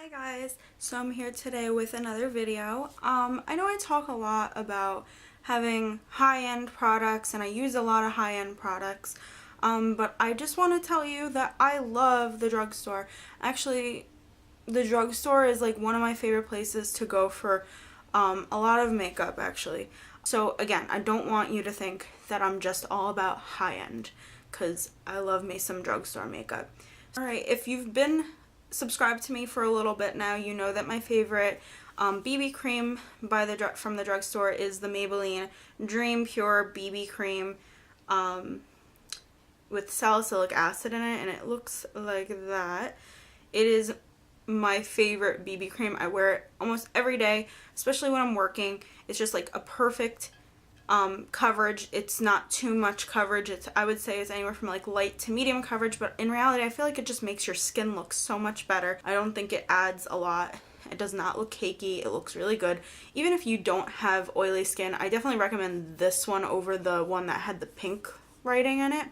Hi guys, so I'm here today with another video. I know I talk a lot about having high-end products and I use a lot of high-end products, but I just want to tell you that I love the drugstore. Actually, the drugstore is like one of my favorite places to go for a lot of makeup actually. So again, I don't want you to think that I'm just all about high-end because I love me some drugstore makeup. Alright, if you've been subscribed to me for a little bit now, you know that my favorite BB cream from the drugstore is the Maybelline Dream Pure BB cream with salicylic acid in it, and it looks like that. It is my favorite BB cream. I wear it almost every day, especially when I'm working. It's just like a perfect coverage. It's not too much coverage. I would say it's anywhere from like light to medium coverage, but in reality I feel like it just makes your skin look so much better. I don't think it adds a lot. It does not look cakey. It looks really good. Even if you don't have oily skin, I definitely recommend this one over the one that had the pink writing in it.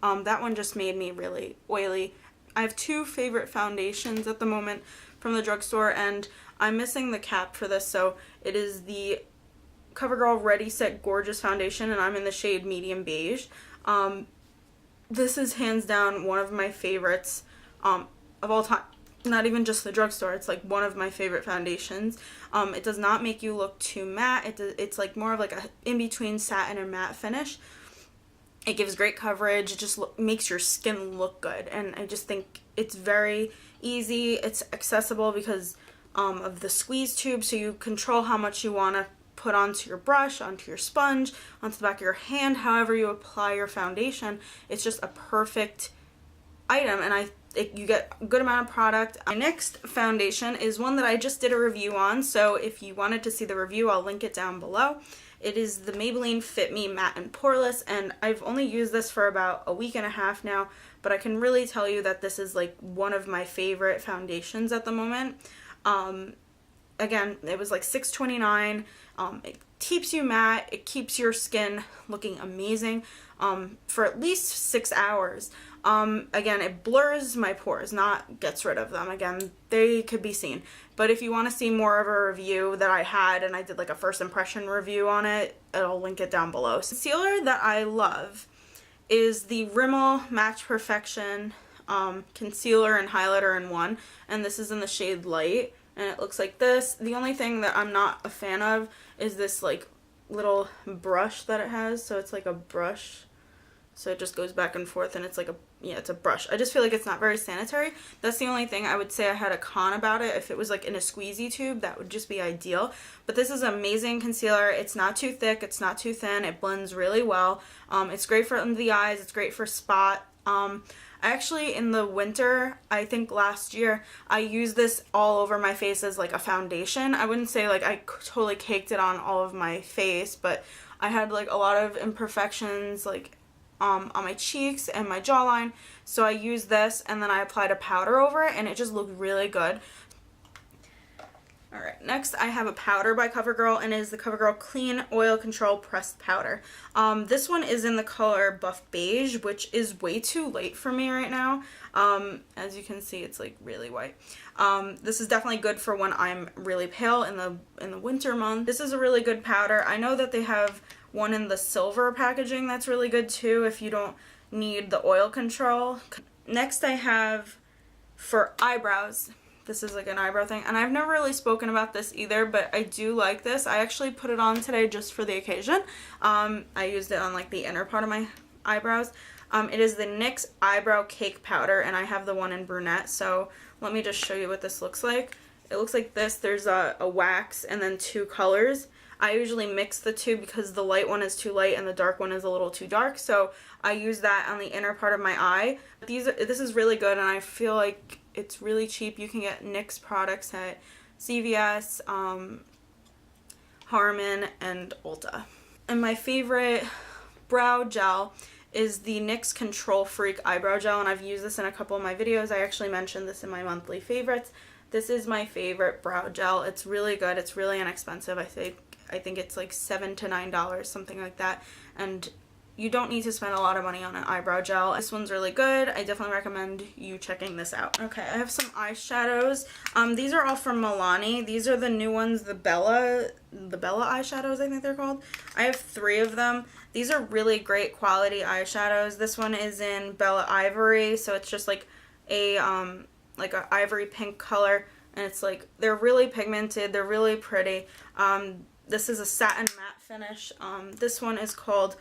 That one just made me really oily. I have two favorite foundations at the moment from the drugstore, and I'm missing the cap for this, so it is the CoverGirl Ready Set Gorgeous foundation, and I'm in the shade medium beige. This is hands down one of my favorites of all time. Not even just the drugstore, it's like one of my favorite foundations. It does not make you look too matte. It's like more of like a in-between satin and matte finish. It gives great coverage. It just makes your skin look good, and I just think it's very easy. It's accessible because of the squeeze tube, so you control how much you want to put onto your brush, onto your sponge, onto the back of your hand, however you apply your foundation. It's just a perfect item, and you get a good amount of product. My next foundation is one that I just did a review on, so if you wanted to see the review, I'll link it down below. It is the Maybelline Fit Me Matte and Poreless, and I've only used this for about a week and a half now, but I can really tell you that this is like one of my favorite foundations at the moment. Again, it was like $6.29. It keeps you matte. It keeps your skin looking amazing for at least 6 hours. Again, it blurs my pores, not gets rid of them. Again, they could be seen. But if you want to see more of a review that I had, and I did like a first impression review on it, I'll link it down below. Concealer that I love is the Rimmel Match Perfection concealer and highlighter in one, and this is in the shade Light. And it looks like this. The only thing that I'm not a fan of is this like little brush that it has. So it's like a brush. So it just goes back and forth, and it's like it's a brush. I just feel like it's not very sanitary. That's the only thing I would say I had a con about it. If it was like in a squeezy tube, that would just be ideal. But this is amazing concealer. It's not too thick. It's not too thin. It blends really well. It's great for under the eyes. It's great for spot. Actually, in the winter, I think last year, I used this all over my face as like a foundation. I wouldn't say like I totally caked it on all of my face, but I had like a lot of imperfections like on my cheeks and my jawline. So I used this, and then I applied a powder over it, and it just looked really good. Alright, next I have a powder by CoverGirl, and it is the CoverGirl Clean Oil Control Pressed Powder. This one is in the color Buff Beige, which is way too light for me right now. As you can see, it's like really white. This is definitely good for when I'm really pale in the winter month. This is a really good powder. I know that they have one in the silver packaging that's really good too if you don't need the oil control. Next I have for eyebrows. This is like an eyebrow thing, and I've never really spoken about this either, but I do like this. I actually put it on today just for the occasion. I used it on like the inner part of my eyebrows. It is the NYX Eyebrow Cake Powder, and I have the one in brunette, so let me just show you what this looks like. It looks like this. There's a wax and then two colors. I usually mix the two because the light one is too light and the dark one is a little too dark, so I use that on the inner part of my eye. This is really good, and I feel like it's really cheap. You can get NYX products at CVS, Harmon, and Ulta. And my favorite brow gel is the NYX Control Freak Eyebrow Gel, and I've used this in a couple of my videos. I actually mentioned this in my monthly favorites. This is my favorite brow gel. It's really good. It's really inexpensive. I think it's like $7 to $9, something like that. And you don't need to spend a lot of money on an eyebrow gel. This one's really good. I definitely recommend you checking this out. Okay, I have some eyeshadows. These are all from Milani. These are the new ones, the Bella eyeshadows, I think they're called. I have 3 of them. These are really great quality eyeshadows. This one is in Bella Ivory, so it's just like a ivory pink color, and it's like, they're really pigmented, they're really pretty. This is a satin matte finish. This one is called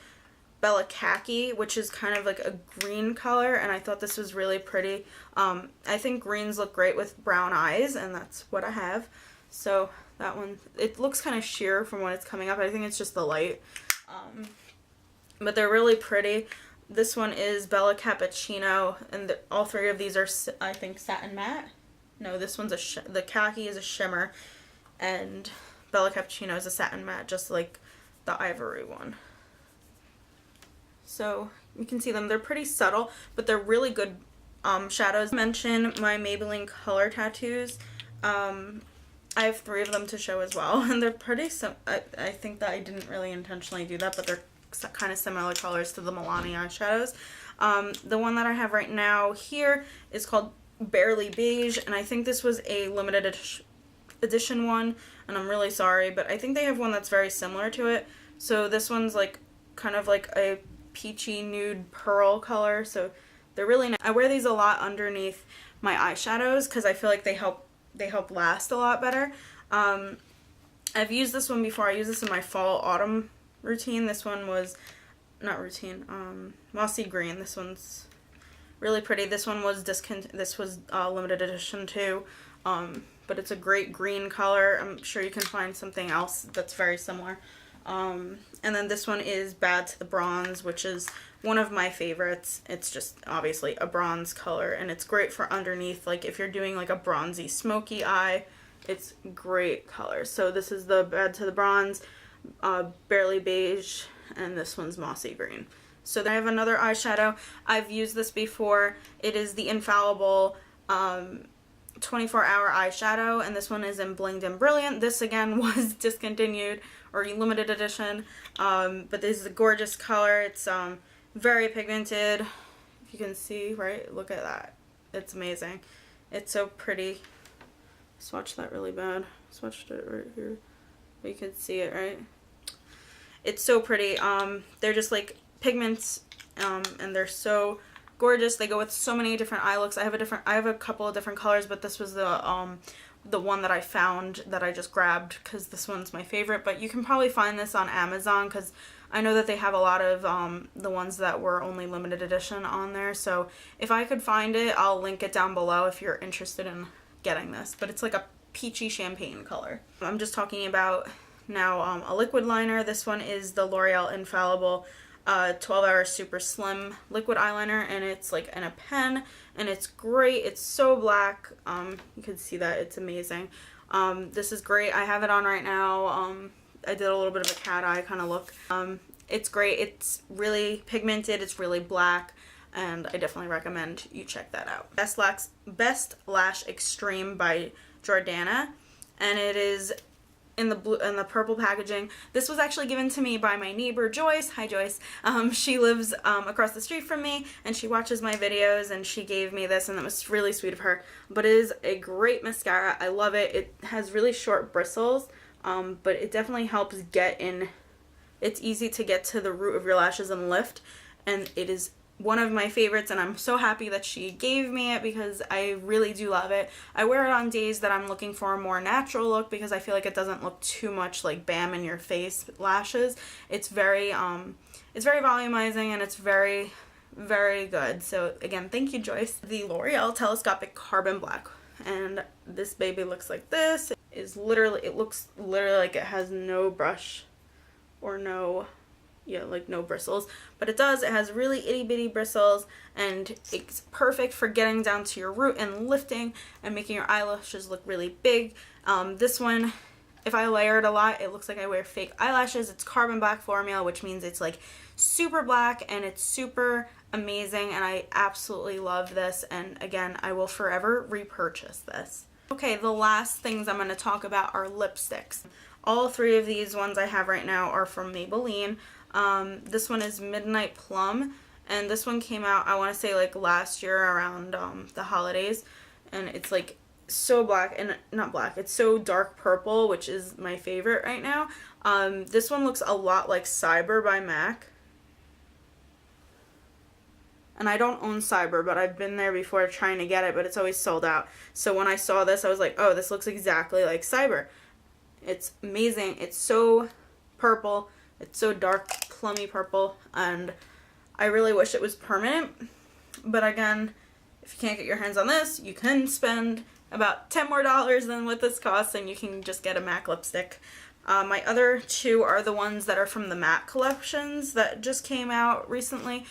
Bella Khaki, which is kind of like a green color, and I thought this was really pretty. I think greens look great with brown eyes, and that's what I have. So that one, it looks kind of sheer from when it's coming up. I think it's just the light. But they're really pretty. This one is Bella Cappuccino, and all 3 of these are, I think, satin matte. No, this one's the Khaki is a shimmer, and Bella Cappuccino is a satin matte, just like the ivory one. So you can see them. They're pretty subtle, but they're really good shadows. Mention my Maybelline color tattoos. I have 3 of them to show as well, and they're pretty I think that I didn't really intentionally do that, but they're kind of similar colors to the Milani eyeshadows. The one that I have right now here is called Barely Beige, and I think this was a limited edition one, and I'm really sorry, but I think they have one that's very similar to it. So this one's like kind of like a peachy nude pearl color, so they're really nice. I wear these a lot underneath my eyeshadows because I feel like they help last a lot better. I've used this one before. I use this in my fall autumn routine. This one was not routine, mossy green. This one's really pretty. This one was limited edition too, but it's a great green color. I'm sure you can find something else that's very similar. And then this one is Bad to the Bronze, which is one of my favorites. It's just obviously a bronze color, and it's great for underneath, like if you're doing like a bronzy smoky eye, it's great color. So this is the Bad to the Bronze, Barely Beige, and this one's Mossy Green. So then I have another eyeshadow. I've used this before. It is the Infallible 24-hour eyeshadow, and this one is in Blinged and Brilliant. This again was discontinued or limited edition, but this is a gorgeous color. It's very pigmented, if you can see, right? Look at that. It's amazing. It's so pretty. Swatched that really bad. Swatched it right here. But you can see it, right? It's so pretty. They're just like pigments, and they're so gorgeous. They go with so many different eye looks. I have a couple of different colors, but this was the one that I found that I just grabbed because this one's my favorite. But you can probably find this on Amazon because I know that they have a lot of the ones that were only limited edition on there. So if I could find it, I'll link it down below if you're interested in getting this. But it's like a peachy champagne color. I'm just talking about now a liquid liner. This one is the L'Oreal Infallible 12-hour super slim liquid eyeliner, and it's like in a pen, and it's great. It's so black. You can see that. It's amazing. This is great. I have it on right now. I did a little bit of a cat eye kind of look. It's great. It's really pigmented. It's really black, and I definitely recommend you check that out. Best Lash Extreme by Jordana, and it is in the purple packaging. This was actually given to me by my neighbor Joyce. Hi Joyce. She lives across the street from me, and she watches my videos, and she gave me this, and that was really sweet of her. But it is a great mascara. I love it. It has really short bristles, but it definitely helps get in. It's easy to get to the root of your lashes and lift, and it is one of my favorites, and I'm so happy that she gave me it because I really do love it. I wear it on days that I'm looking for a more natural look because I feel like it doesn't look too much like bam in your face lashes. It's very volumizing, and it's very, very good. So again, thank you Joyce. The L'Oreal Telescopic Carbon Black, and this baby looks like this. It looks literally like it has no brush or no bristles, but it does. It has really itty bitty bristles, and it's perfect for getting down to your root and lifting and making your eyelashes look really big. This one, if I layer it a lot, it looks like I wear fake eyelashes. It's carbon black formula, which means it's like super black, and it's super amazing, and I absolutely love this, and again, I will forever repurchase this. Okay, the last things I'm going to talk about are lipsticks. All 3 of these ones I have right now are from Maybelline. This one is Midnight Plum, and this one came out, I want to say, like last year around the holidays, and it's like so black, and not black, it's so dark purple, which is my favorite right now. This one looks a lot like Cyber by MAC. And I don't own Cyber, but I've been there before trying to get it, but it's always sold out. So when I saw this, I was like, oh, this looks exactly like Cyber. It's amazing. It's so purple. It's so dark, plummy purple, and I really wish it was permanent. But again, if you can't get your hands on this, you can spend about $10 more than what this costs, and you can just get a MAC lipstick. My other two are the ones that are from the MAC collections that just came out recently.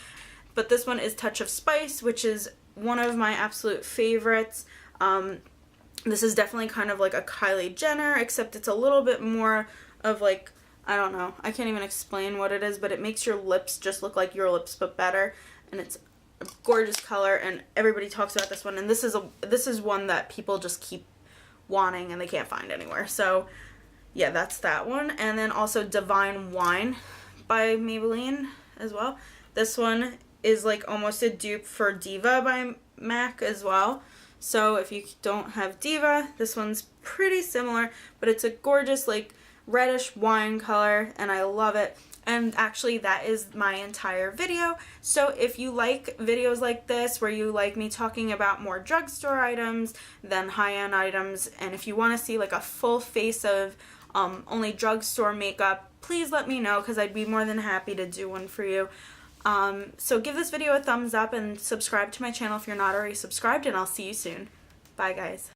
But this one is Touch of Spice, which is one of my absolute favorites. This is definitely kind of like a Kylie Jenner, except it's a little bit more of like, I don't know, I can't even explain what it is, but it makes your lips just look like your lips but better. And it's a gorgeous color, and everybody talks about this one. And this is one that people just keep wanting and they can't find anywhere. So yeah, that's that one. And then also Divine Wine by Maybelline as well. This one is like almost a dupe for Diva by MAC as well. So if you don't have Diva, this one's pretty similar, but it's a gorgeous like reddish wine color, and I love it. And actually that is my entire video. So if you like videos like this, where you like me talking about more drugstore items than high-end items, and if you want to see like a full face of only drugstore makeup, please let me know, because I'd be more than happy to do one for you. So give this video a thumbs up and subscribe to my channel if you're not already subscribed, and I'll see you soon. Bye guys.